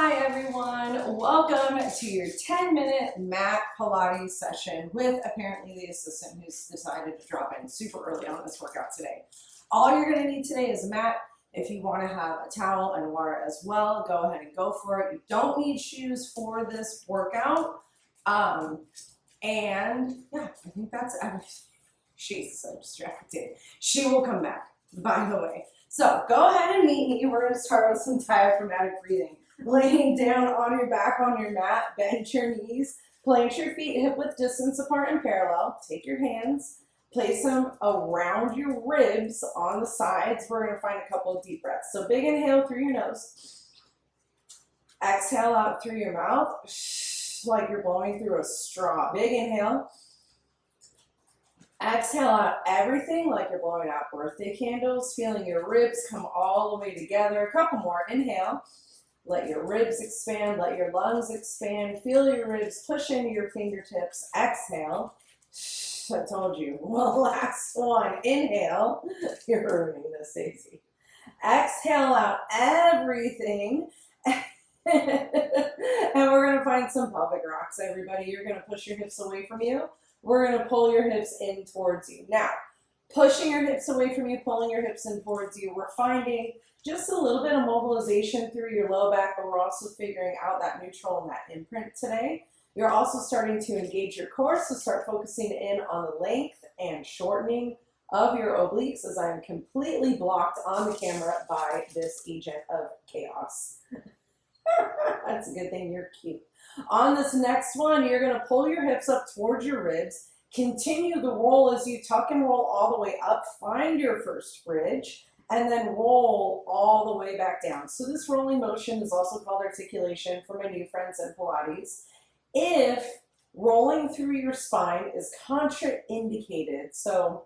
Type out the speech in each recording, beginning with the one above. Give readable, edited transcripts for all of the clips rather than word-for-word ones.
Hi everyone, welcome to your 10-minute mat Pilates session with apparently the assistant who's decided to drop in super early on this workout today. All you're going to need today is a mat. If you want to have a towel and water as well, go ahead and go for it. You don't need shoes for this workout. And yeah, I think that's everything. She's so distracted. She will come back, by the way. So go ahead and meet me. We're going to start with some diaphragmatic breathing. Laying down on your back on your mat, bend your knees, plant your feet hip width distance apart and parallel. Take your hands, place them around your ribs on the sides. We're going to find a couple of deep breaths. So big inhale through your nose. Exhale out through your mouth, like you're blowing through a straw. Big inhale. Exhale out everything like you're blowing out birthday candles, feeling your ribs come all the way together. A couple more. Inhale. Let your ribs expand, let your lungs expand. Feel your ribs push into your fingertips. Exhale. I told you. Well, last one. Inhale. You're ruining this, Stacey. Exhale out everything. And we're going to find some pelvic rocks, everybody. You're going to push your hips away from you. We're going to pull your hips in towards you. Now, pushing your hips away from you, pulling your hips in towards you, we're finding just a little bit of mobilization through your low back, but we're also figuring out that neutral and that imprint today. You're also starting to engage your core, so start focusing in on the length and shortening of your obliques, as I'm completely blocked on the camera by this agent of chaos. That's a good thing you're cute. On this next one, you're going to pull your hips up towards your ribs. Continue the roll as you tuck and roll all the way up. Find your first bridge and then roll all the way back down. So this rolling motion is also called articulation for my new friends in Pilates. If rolling through your spine is contraindicated, so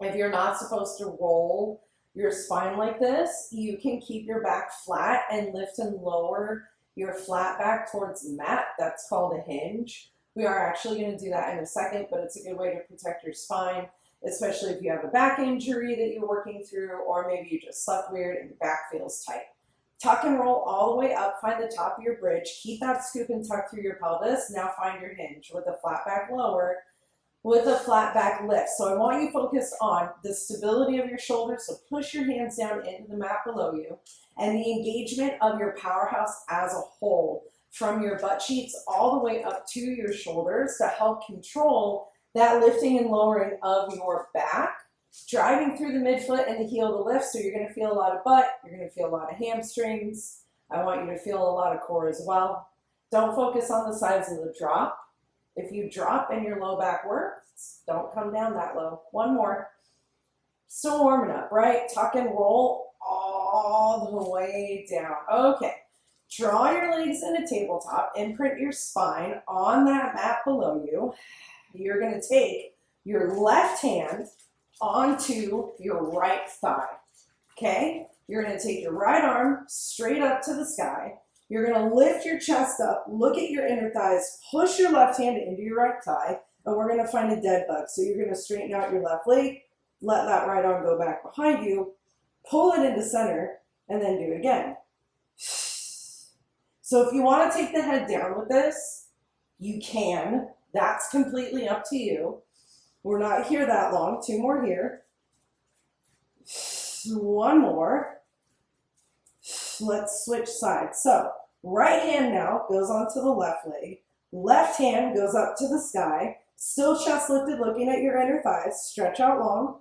if you're not supposed to roll your spine like this, you can keep your back flat and lift and lower your flat back towards the mat. That's called a hinge. We are actually going to do that in a second, but it's a good way to protect your spine, especially if you have a back injury that you're working through, or maybe you just slept weird and your back feels tight. Tuck and roll all the way up, find the top of your bridge, keep that scoop and tuck through your pelvis. Now find your hinge with a flat back lower, with a flat back lift. So I want you focused on the stability of your shoulders, so push your hands down into the mat below you, and the engagement of your powerhouse as a whole, from your butt cheeks all the way up to your shoulders to help control that lifting and lowering of your back, driving through the midfoot and the heel to lift. So you're going to feel a lot of butt, you're going to feel a lot of hamstrings. I want you to feel a lot of core as well. Don't focus on the sides of the drop. If you drop and your low back works, don't come down that low. One more. Still warming up, right? Tuck and roll all the way down. Okay. Draw your legs in a tabletop, imprint your spine on that mat below you. You're going to take your left hand onto your right thigh, okay? You're going to take your right arm straight up to the sky. You're going to lift your chest up, look at your inner thighs, push your left hand into your right thigh, and we're going to find a dead bug. So you're going to straighten out your left leg, let that right arm go back behind you, pull it into center, and then do it again. So if you want to take the head down with this, you can. That's completely up to you. We're not here that long. Two more here. One more. Let's switch sides. So right hand now goes onto the left leg. Left hand goes up to the sky. Still chest lifted, looking at your inner thighs. Stretch out long.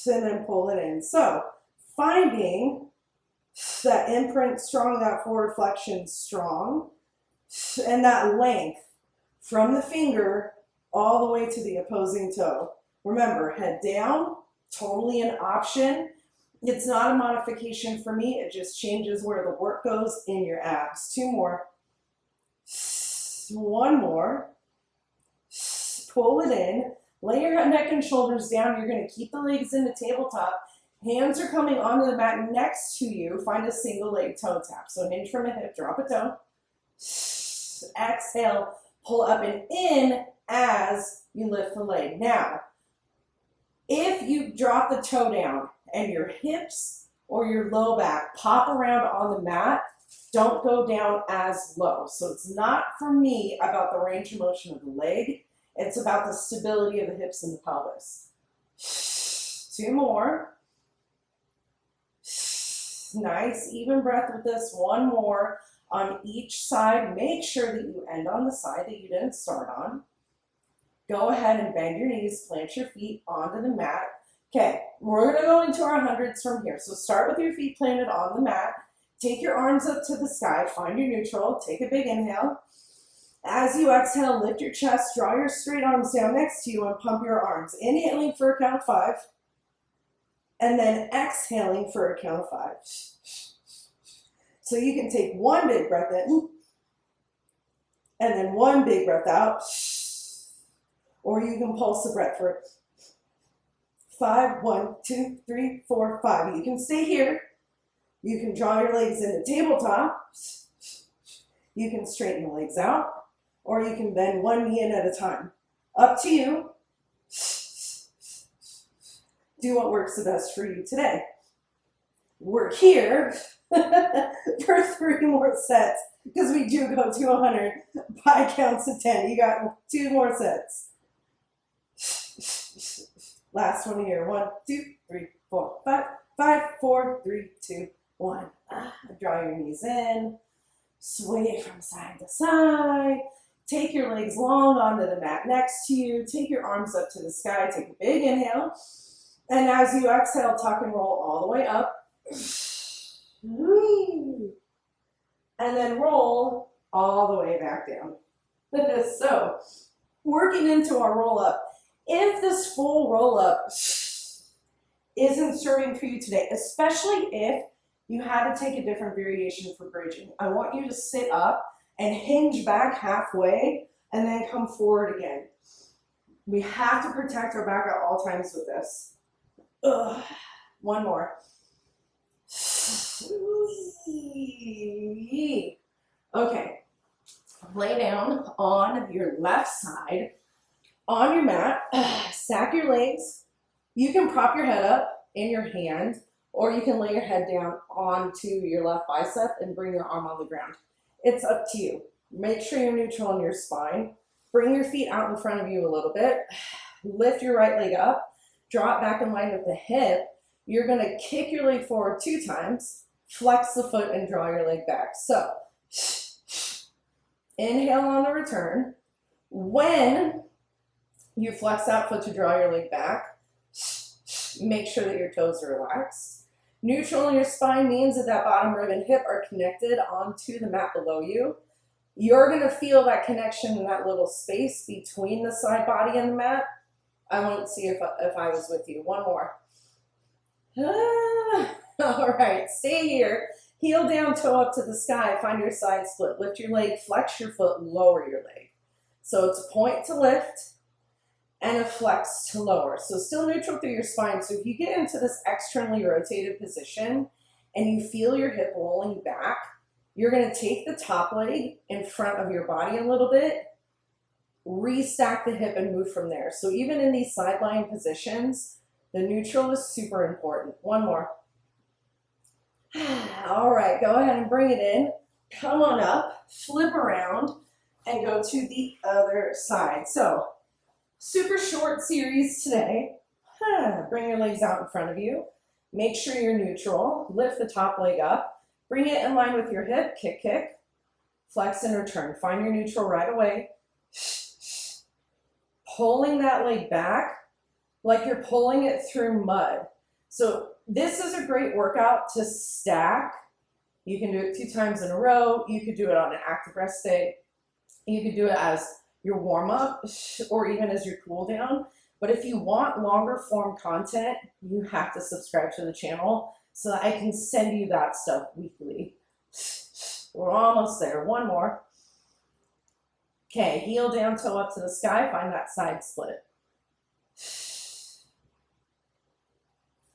And then pull it in. So finding that imprint strong, that forward flexion strong, and that length from the finger all the way to the opposing toe. Remember, head down, totally an option. It's not a modification for me. It just changes where the work goes in your abs. Two more. One more. Pull it in. Lay your neck and shoulders down. You're going to keep the legs in the tabletop. Hands are coming onto the mat next to you. Find a single leg toe tap. So hinge from a hip, drop a toe. Exhale, pull up and in as you lift the leg. Now, if you drop the toe down and your hips or your low back pop around on the mat, Don't go down as low. So it's not for me about the range of motion of the leg. It's about the stability of the hips and the pelvis. 2 more. Nice, even breath with this. 1 more on each side. Make sure that you end on the side that you didn't start on. Go ahead and bend your knees, plant your feet onto the mat. Okay, we're gonna go into our hundreds from here. So start with your feet planted on the mat. Take your arms up to the sky, find your neutral, take a big inhale. As you exhale, lift your chest, draw your straight arms down next to you and pump your arms. Inhaling for a count of 5, and then exhaling for a count of 5. So you can take 1 big breath in, and then 1 big breath out, or you can pulse the breath for 5, 1, 2, 3, 4, 5. You can stay here. You can draw your legs in the tabletop. You can straighten the legs out, or you can bend 1 knee in at a time. Up to you. Do what works the best for you today. We're here for 3 more sets because we do go to 100 by counts of 10. You got 2 more sets. Last one here. 1, 2, 3, 4, 5. 5, 4, 3, 2, 1. Draw your knees in. Sway from side to side. Take your legs long onto the mat next to you. Take your arms up to the sky. Take a big inhale. And as you exhale, tuck and roll all the way up. And then roll all the way back down. So, working into our roll up. If this full roll up isn't serving for you today, especially if you had to take a different variation for bridging, I want you to sit up and hinge back halfway and then come forward again. We have to protect our back at all times with this. 1 more. Okay, lay down on your left side on your mat. Stack your legs. You can prop your head up in your hand, or you can lay your head down onto your left bicep and bring your arm on the ground. It's up to you. Make sure you're neutral in your spine. Bring your feet out in front of you a little bit. Lift your right leg up. Draw it back in line with the hip. You're going to kick your leg forward 2 times, flex the foot, and draw your leg back. So, inhale on the return. When you flex that foot to draw your leg back, make sure that your toes are relaxed. Neutral in your spine means that that bottom rib and hip are connected onto the mat below you. You're going to feel that connection in that little space between the side body and the mat. I want to see if I was with you. 1 more. All right, stay here. Heel down, toe up to the sky. Find your side split. Lift your leg, flex your foot, lower your leg. So it's a point to lift and a flex to lower. So still neutral through your spine. So if you get into this externally rotated position and you feel your hip rolling back, you're going to take the top leg in front of your body a little bit, restack the hip and move from there. So even in these side lying positions, the neutral is super important. 1 more. All right, go ahead and bring it in. Come on up, flip around, and go to the other side. So, super short series today. Bring your legs out in front of you. Make sure you're neutral. Lift the top leg up. Bring it in line with your hip. Kick, kick. Flex and return. Find your neutral right away. Pulling that leg back like you're pulling it through mud. So this is a great workout to stack. You can do it 2 times in a row. You could do it on an active rest day. You could do it as your warm up or even as your cool down. But if you want longer form content, you have to subscribe to the channel so that I can send you that stuff weekly. We're almost there. 1 more. Okay, heel down, toe up to the sky. Find that side split.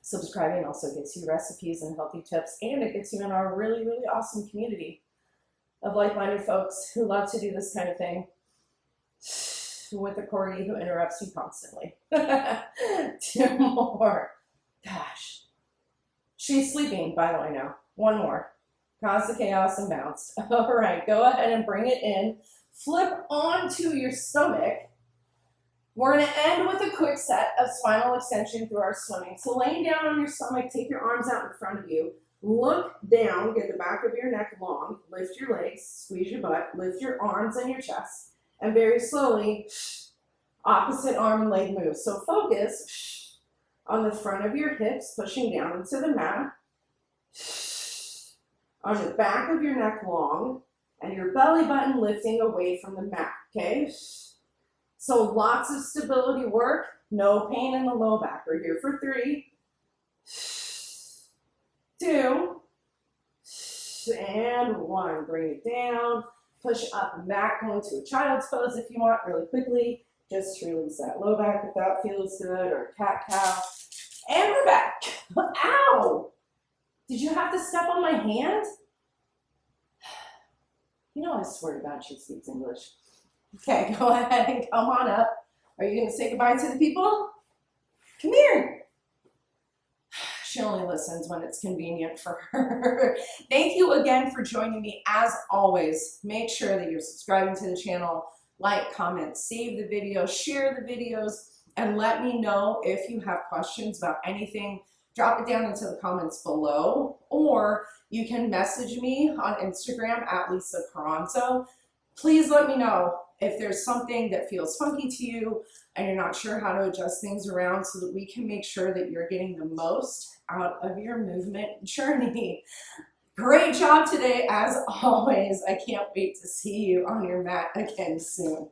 Subscribing also gets you recipes and healthy tips, and it gets you in our really, really awesome community of like-minded folks who love to do this kind of thing with a corgi who interrupts you constantly. 2 more. Gosh. She's sleeping, by the way, now. 1 more. cause the chaos and bounce. All right, go ahead and bring it in. Flip onto your stomach. We're going to end with a quick set of spinal extension through our swimming. So laying down on your stomach, take your arms out in front of you. Look down, get the back of your neck long, lift your legs, squeeze your butt, lift your arms and your chest, and very slowly, opposite arm and leg move. So focus on the front of your hips, pushing down into the mat, on the back of your neck long, and your belly button lifting away from the mat, okay? So lots of stability work, no pain in the low back. We're here for 3, 2, and 1. Bring it down, push up and back, go into a child's pose if you want really quickly. Just release that low back if that feels good, or cat-cow. And we're back. Ow! Did you have to step on my hand? You know, I swear to God, she speaks English. Okay, go ahead and come on up. Are you going to say goodbye to the people? Come here. She only listens when it's convenient for her. Thank you again for joining me. As always, make sure that you're subscribing to the channel, like, comment, save the video, share the videos, and let me know if you have questions about anything. Drop it down into the comments below, or you can message me on Instagram at Lisa Carranzo. Please let me know if there's something that feels funky to you and you're not sure how to adjust things around, so that we can make sure that you're getting the most out of your movement journey. Great job today, as always. I can't wait to see you on your mat again soon.